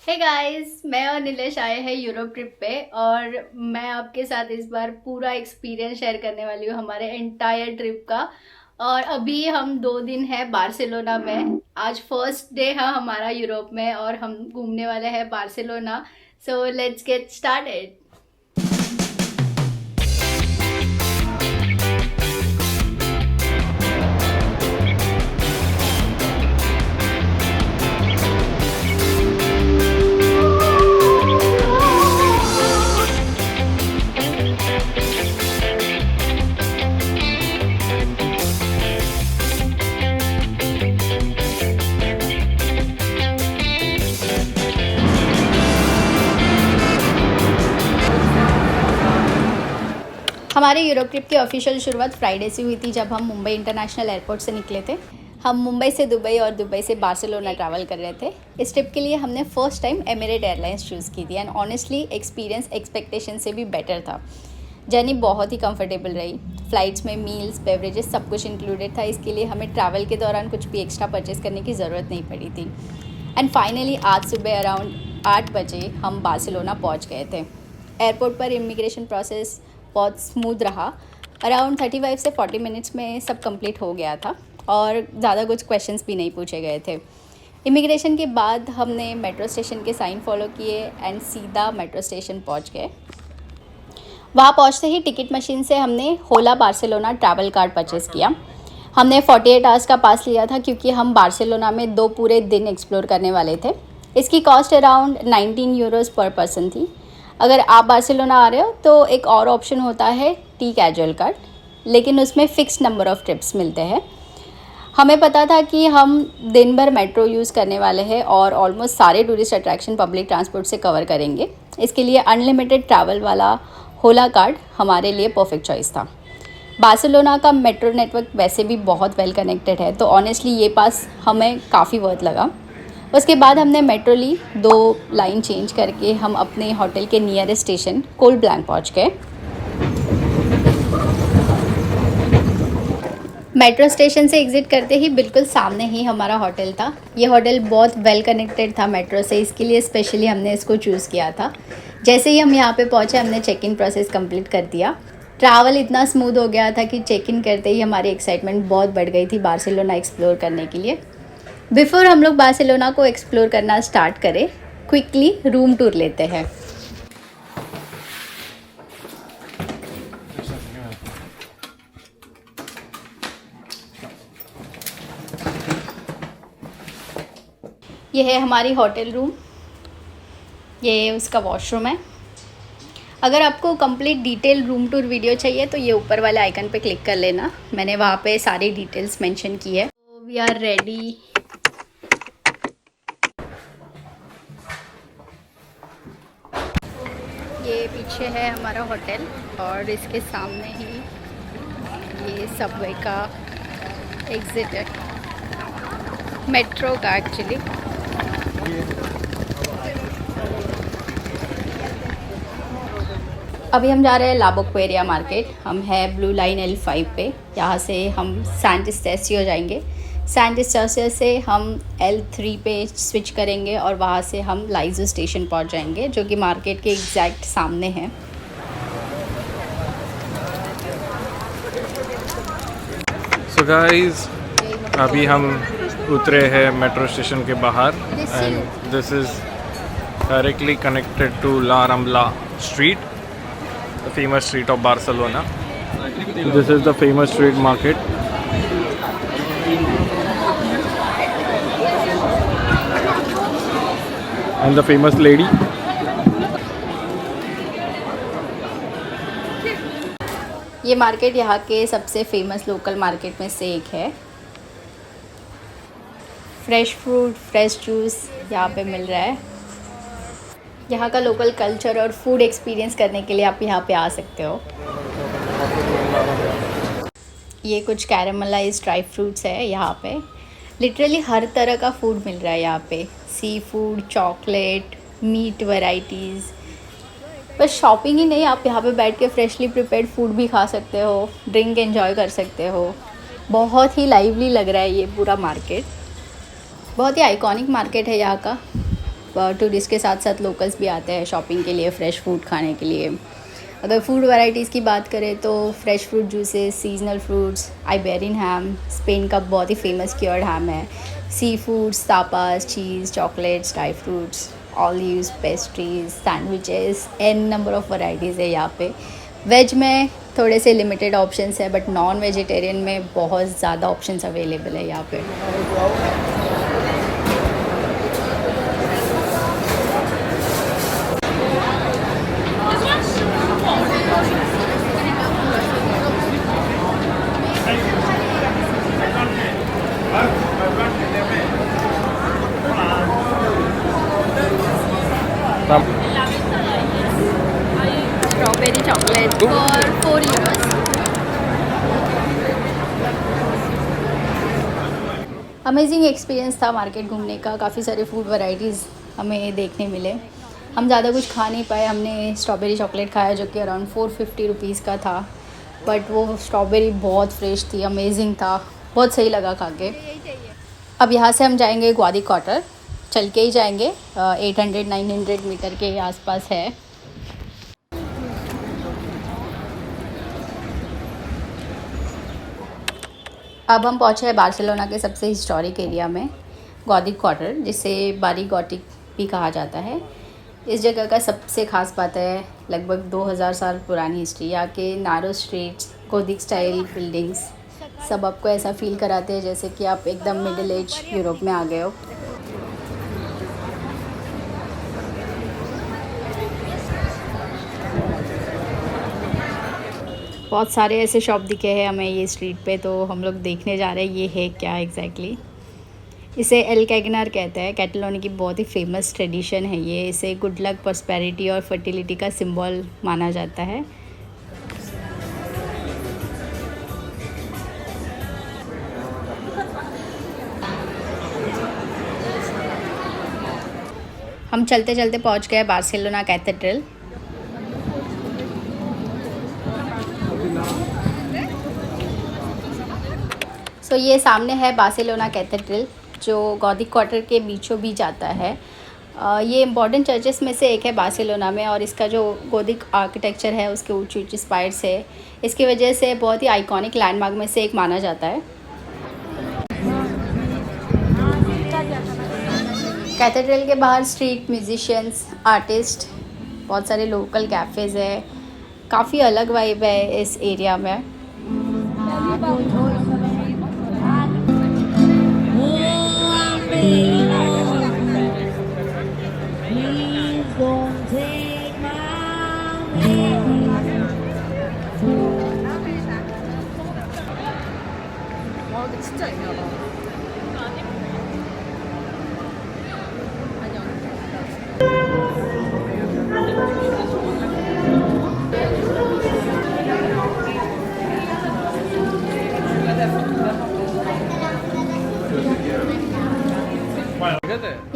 Hey guys, मैं और नीलेश आए हैं यूरोप ट्रिप पे और मैं आपके साथ इस बार पूरा एक्सपीरियंस शेयर करने वाली हूँ हमारे एंटायर ट्रिप का। और अभी हम 2 दिन है बार्सिलोना में। आज फर्स्ट डे है हमारा यूरोप में और हम घूमने वाले हैं Barcelona. So let's get started. हमारे यूरोप ट्रिप की ऑफिशियल शुरुआत फ्राइडे से हुई थी जब हम मुंबई इंटरनेशनल एयरपोर्ट से निकले थे। हम मुंबई से दुबई और दुबई से बार्सिलोना ट्रैवल कर रहे थे। इस ट्रिप के लिए हमने first time emirate airlines choose की थी एंड ऑनेस्टली एक्सपीरियंस एक्सपेक्टेशन से भी बेटर था। जर्नी बहुत ही कंफर्टेबल रही। फ़्लाइट्स में मील्स बेवरेजेस सब कुछ इंक्लूडेड था, इसके लिए हमें ट्रैवल के दौरान कुछ भी एक्स्ट्रा परचेज़ करने की ज़रूरत नहीं पड़ी थी। एंड फाइनली आज सुबह अराउंड 8 बजे हम बार्सिलोना पहुँच गए थे। एयरपोर्ट पर इमिग्रेशन प्रोसेस बहुत स्मूथ रहा। अराउंड 35 से 40 मिनट्स में सब कंप्लीट हो गया था और ज़्यादा कुछ क्वेश्चंस भी नहीं पूछे गए थे। इमिग्रेशन के बाद हमने मेट्रो स्टेशन के साइन फॉलो किए एंड सीधा मेट्रो स्टेशन पहुंच गए। वहाँ पहुंचते ही टिकट मशीन से हमने होला बार्सिलोना ट्रैवल कार्ड परचेज़ किया। हमने 48 आवर्स का पास लिया था क्योंकि हम बार्सिलोना में 2 पूरे दिन एक्सप्लोर करने वाले थे। इसकी कॉस्ट अराउंड 19 यूरोज़ पर पर्सन थी। अगर आप बार्सिलोना आ रहे हो तो एक और ऑप्शन होता है टी कैजुअल कार्ड, लेकिन उसमें फ़िक्स नंबर ऑफ़ ट्रिप्स मिलते हैं। हमें पता था कि हम दिन भर मेट्रो यूज़ करने वाले हैं और ऑलमोस्ट सारे टूरिस्ट अट्रैक्शन पब्लिक ट्रांसपोर्ट से कवर करेंगे। इसके लिए अनलिमिटेड ट्रैवल वाला होला कार्ड हमारे लिए परफेक्ट चॉइस था। बार्सिलोना का मेट्रो नेटवर्क वैसे भी बहुत वेल कनेक्टेड है, तो ऑनेस्टली ये पास हमें काफ़ी वर्थ लगा। उसके बाद हमने मेट्रो ली। 2 लाइन चेंज करके हम अपने होटल के नियरेस्ट स्टेशन कोलब्लैंक पहुंच गए। मेट्रो स्टेशन से एग्ज़िट करते ही बिल्कुल सामने ही हमारा होटल था। ये होटल बहुत वेल कनेक्टेड था मेट्रो से, इसके लिए स्पेशली हमने इसको चूज़ किया था। जैसे ही हम यहाँ पे पहुँचे हमने चेक इन प्रोसेस कंप्लीट कर दिया। ट्रैवल इतना स्मूथ हो गया था कि चेक इन करते ही हमारी एक्साइटमेंट बहुत बढ़ गई थी बार्सिलोना एक्सप्लोर करने के लिए। बिफोर हम लोग बार्सिलोना को एक्सप्लोर करना स्टार्ट करें, क्विकली रूम टूर लेते हैं। ये है हमारी होटल रूम, ये उसका वॉशरूम है। अगर आपको complete detail room tour video चाहिए तो ये ऊपर वाले आइकन पे क्लिक कर लेना, मैंने वहाँ पे सारी डिटेल्स मेंशन की है। We are ready. ये पीछे है हमारा होटल और इसके सामने ही ये सबवे का एग्ज़िट है, मेट्रो का एक्चुअली। अभी हम जा रहे हैं लाबोक्वेरिया मार्केट। हम है ब्लू लाइन L5 पे। यहाँ से हम सैंट स्टेसियो जाएंगे। सैंट स्टेसियो से हम L3 पे स्विच करेंगे और वहाँ से हम लाइजो स्टेशन पहुँच जाएंगे, जो कि मार्केट के एग्जैक्ट सामने है। सो गाइस, अभी हम उतरे हैं मेट्रो स्टेशन के बाहर and this is directly connected to La Rambla street, the famous street of Barcelona. This is the famous street market. And the famous lady. ये मार्केट यहाँ के सबसे फेमस लोकल मार्केट में से एक है। फ्रेश फ्रूट, फ्रेश जूस यहाँ पे मिल रहा है। यहाँ का लोकल कल्चर और फूड एक्सपीरियंस करने के लिए आप यहाँ पे आ सकते हो। ये कुछ कैरामलाइज्ड ड्राई फ्रूट्स है यहाँ पे। लिटरली हर तरह का फूड मिल रहा है यहाँ पे, sea food, chocolate, meet varieties. बस शॉपिंग ही नहीं, आप यहाँ पे बैठ के फ्रेशली प्रिपेयर्ड फूड भी खा सकते हो, ड्रिंक एंजॉय कर सकते हो। बहुत ही लाइवली लग रहा है ये पूरा मार्केट। बहुत ही आइकॉनिक मार्केट है यहाँ का। टूरिस्ट के साथ साथ लोकल्स भी आते हैं शॉपिंग के लिए, फ्रेश फूड खाने के लिए। अगर फूड वैरायटीज़ की बात करें तो fresh fruit juices, seasonal fruits, Iberian ham, Spain का बहुत ही फेमस क्योर्ड हैम है, sea foods, tapas, cheese, chocolates, dry fruits, olives, pastries, sandwiches, an number of varieties है यहाँ पे। वेज में थोड़े से लिमिटेड ऑप्शंस है, बट नॉन वेजिटेरियन में बहुत ज़्यादा ऑप्शंस अवेलेबल है यहाँ पे। Strawberry chocolate for 4 euros. Amazing experience था मार्केट घूमने का। काफ़ी सारे फूड वैरायटीज़ हमें देखने मिले। हम ज़्यादा कुछ खा नहीं पाए। हमने स्ट्रॉबेरी चॉकलेट खाया जो कि अराउंड 450 रुपीज़ का था, बट वो स्ट्रॉबेरी बहुत फ्रेश थी, अमेजिंग था, बहुत सही लगा खा के। अब यहाँ से हम जाएंगे ग्वादी क्वार्टर, चल के ही जाएंगे, 800-900 मीटर के आसपास है। अब हम पहुँचे हैं बार्सिलोना के सबसे हिस्टोरिक एरिया में, ग्वादी क्वार्टर, जिसे बारी गॉटिक भी कहा जाता है। इस जगह का सबसे ख़ास बात है लगभग 2000 साल पुरानी हिस्ट्री। यहाँ के नारो स्ट्रीट्स, गोथिक स्टाइल बिल्डिंग्स सब आपको ऐसा फील कराते हैं जैसे कि आप एकदम मिडिल एज यूरोप में आ गए हो। बहुत सारे ऐसे शॉप दिखे हैं हमें ये स्ट्रीट पे, तो हम लोग देखने जा रहे हैं ये है क्या एग्जैक्टली। इसे एल कैगनार कहते हैं। कैटलोनी की बहुत ही फेमस ट्रेडिशन है ये। इसे गुड लक, प्रॉस्पेरिटी और फर्टिलिटी का सिंबल माना जाता है। हम चलते चलते पहुंच गए बार्सिलोना कैथेड्रल। सो ये सामने है बार्सिलोना कैथेड्रल, जो गॉथिक क्वार्टर के बीचों बीच आता है। ये इम्पॉर्टेंट चर्चेस में से एक है बार्सिलोना में, और इसका जो गोथिक आर्किटेक्चर है उसके ऊंची ऊंची स्पायर्स है, इसकी वजह से बहुत ही आइकॉनिक लैंडमार्क में से एक माना जाता है। कैथेड्रल के बाहर स्ट्रीट म्यूजिशियंस, आर्टिस्ट, बहुत सारे लोकल कैफ़ेज़ है। काफ़ी अलग वाइब है इस एरिया में।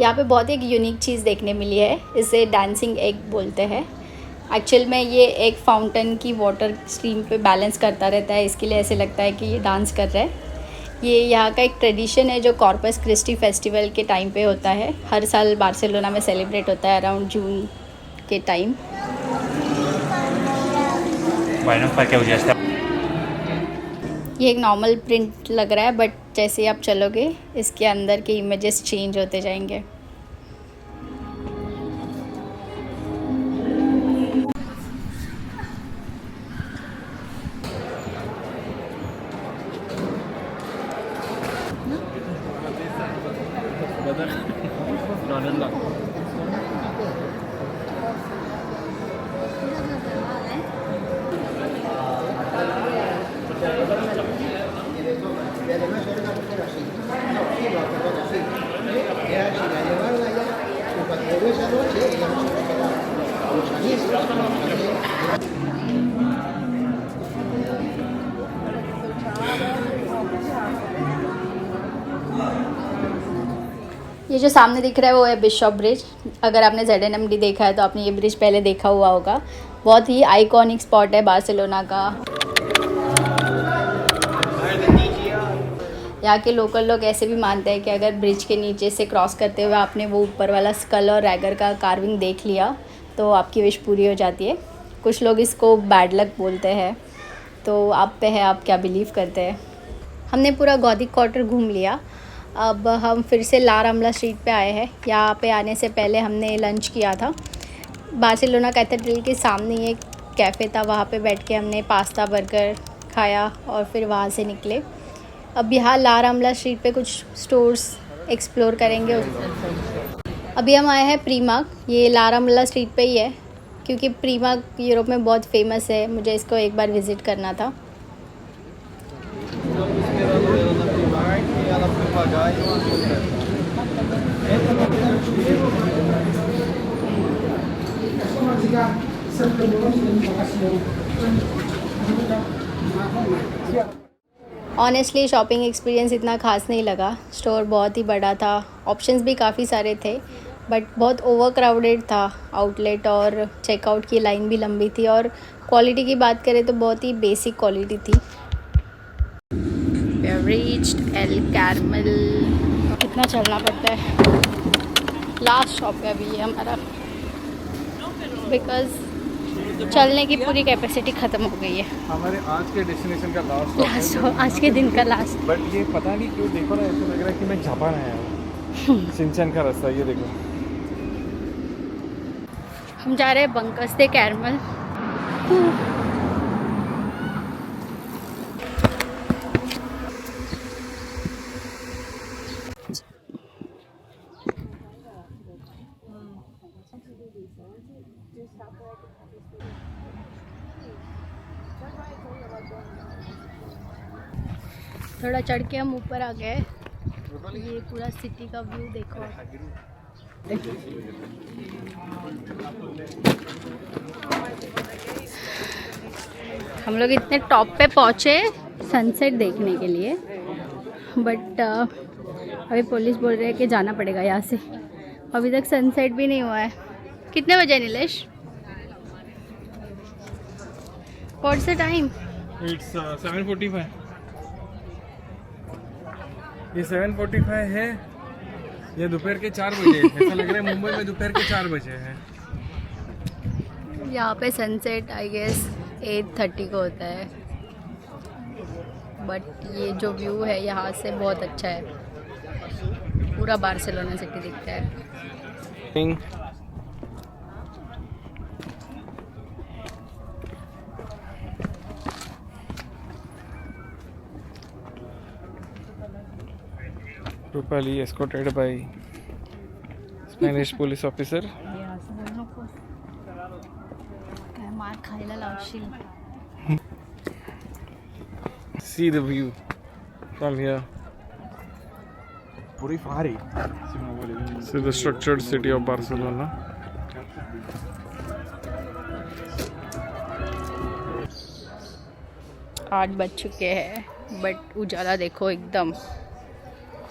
यहाँ पे बहुत एक यूनिक चीज़ देखने मिली है, इसे डांसिंग एग बोलते हैं। एक्चुअल में ये एक फाउंटेन की वाटर स्ट्रीम पे बैलेंस करता रहता है, इसके लिए ऐसे लगता है कि ये डांस कर रहा है। ये यहाँ का एक ट्रेडिशन है जो कॉर्पस क्रिस्टी फेस्टिवल के टाइम पे होता है। हर साल बार्सिलोना में सेलिब्रेट होता है अराउंड जून के टाइम। ये एक नॉर्मल प्रिंट लग रहा है, बट जैसे आप चलोगे इसके अंदर के इमेजेस चेंज होते जाएंगे। ये जो सामने दिख रहा है वो है बिशॉप ब्रिज। अगर आपने ZNMD देखा है तो आपने ये ब्रिज पहले देखा हुआ होगा। बहुत ही आइकॉनिक स्पॉट है बार्सिलोना का। यहाँ के लोकल लोग ऐसे भी मानते हैं कि अगर ब्रिज के नीचे से क्रॉस करते हुए आपने वो ऊपर वाला स्कल और रैगर का कार्विंग देख लिया तो आपकी विश पूरी हो जाती है। कुछ लोग इसको बैड लक बोलते हैं, तो आप पे है आप क्या बिलीव करते हैं। हमने पूरा गौदी क्वार्टर घूम लिया। अब हम फिर से ला रामला स्ट्रीट पे आए हैं। यहाँ पे आने से पहले हमने लंच किया था। बार्सिलोना कैथेड्रल के सामने ही एक कैफ़े था, वहाँ पे बैठ के हमने पास्ता बर्गर खाया और फिर वहाँ से निकले। अब यहाँ ला रामला स्ट्रीट पे कुछ स्टोर्स एक्सप्लोर करेंगे। अभी हम आए हैं प्रीमार्क, ये ला रामला स्ट्रीट पे ही है क्योंकि प्रीमार्क यूरोप में बहुत फेमस है। मुझे इसको एक बार विज़िट करना था। ऑनेस्टली शॉपिंग एक्सपीरियंस इतना ख़ास नहीं लगा। स्टोर बहुत ही बड़ा था, ऑप्शंस भी काफ़ी सारे थे, बट बहुत ओवर क्राउडेड था आउटलेट और चेकआउट की लाइन भी लंबी थी। और क्वालिटी की बात करें तो बहुत ही बेसिक क्वालिटी थी। We have reached L caramel. कितना चलना पड़ता है। लास्ट शॉप है अभी ये हमारा, बिकॉज चलने की पूरी कैपेसिटी ख़त्म हो गई है। हमारे आज के डेस्टिनेशन का लास्ट आज के दिन का लास्ट। बट ये पता नहीं क्यों, देखो ना, ऐसा लग रहा है कि मैं जापान आया हूँ। सिंचन का रास्ता ये देखो। हम जा रहे हैं बंकस दे कैरमल। थोड़ा चढ़ के हम ऊपर आ गए। ये पूरा सिटी का व्यू देखो। हम लोग इतने टॉप पे पहुँचे सनसेट देखने के लिए, बट अभी पुलिस बोल रही है कि जाना पड़ेगा यहाँ से। अभी तक सनसेट भी नहीं हुआ है। कितने बजे Nilesh? What's the time? It's 7:45। ये 7:45 है। ये दोपहर के 4 बजे। ऐसा लग रहा है मुंबई में दोपहर के 4 बजे है। यहाँ पे सनसेट आई गेस 8:30 को होता है, बट ये जो व्यू है यहाँ से बहुत अच्छा है। पूरा बार्सिलोना सिटी दिखता है। Rupali escorted by Spanish police officer. मार खायला लावशील। See the view from here. See the structured city of Barcelona. आठ बज चुके हैं, बट उजाला देखो एकदम।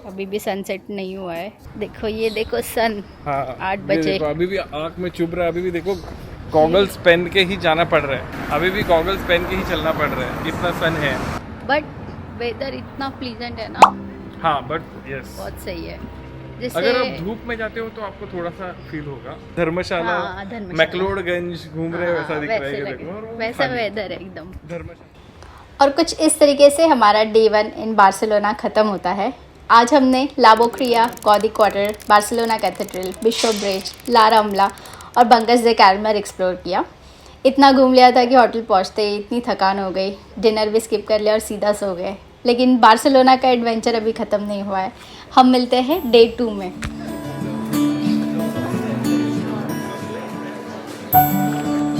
अभी भी सनसेट नहीं हुआ है। देखो ये देखो सन। हाँ, 8 बजे। अभी भी आँख में चुभ रहा है। अभी भी देखो गॉगल्स पहन के ही जाना पड़ रहा है। अभी भी गॉगल्स पहन के ही चलना पड़ रहा है, इतना सन है। बट वेदर इतना प्लीजेंट है ना। हाँ, बट यस, बहुत सही है। जैसे अगर आप धूप में जाते हो तो आपको थोड़ा सा फील होगा। धर्मशाला, मैक्लोडगंज घूम रहे हो वैसा दिख रहा है। ये देखो वैसा वेदर है एकदम। धर्मशाला। और कुछ इस तरीके से हमारा डे 1 इन बार्सिलोना ख़त्म होता है। आज हमने La Boqueria, Gaudi Quarter, Barcelona Cathedral, Bishop Bridge, La Rambla और बंकस दे कैरमल एक्सप्लोर किया। इतना घूम लिया था कि होटल पहुंचते ही इतनी थकान हो गई, डिनर भी स्किप कर लिया और सीधा सो गए। लेकिन बार्सिलोना का एडवेंचर अभी ख़त्म नहीं हुआ है। हम मिलते हैं डे 2 में।